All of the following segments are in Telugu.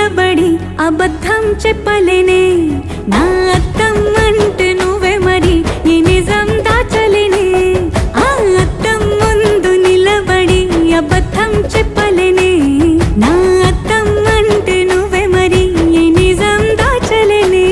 నిలబడి అబద్ధం చెప్పలేనే నా అద్దం అంటే నువ్వే మరి ఈ నిజం దాచలేనే ఆ అద్దం ముందు నిలబడి అబద్ధం చెప్పలేనే నా అద్దం అంటే నువ్వే మరి ఈ నిజం దాచలేనే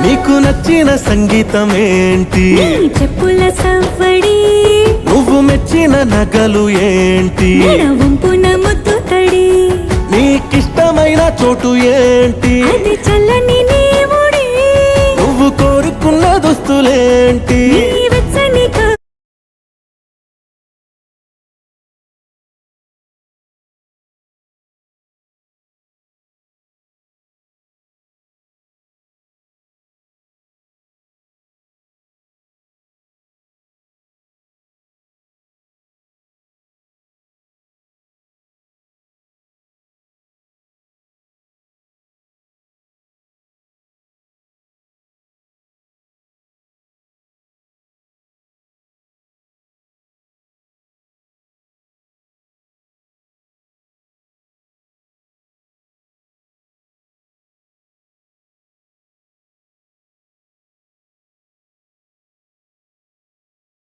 నీకు నచ్చిన సంగీతం ఏంటి నీ చెప్పుల సవ్వడి నువ్వు మెచ్చిన నగలు ఏంటి వంపున ముద్దు తడి నీకిష్టమైన చోటు ఏంటి అది చల్లని నీ ముడి నువ్వు కోరుకున్న దుస్తులేంటి నీ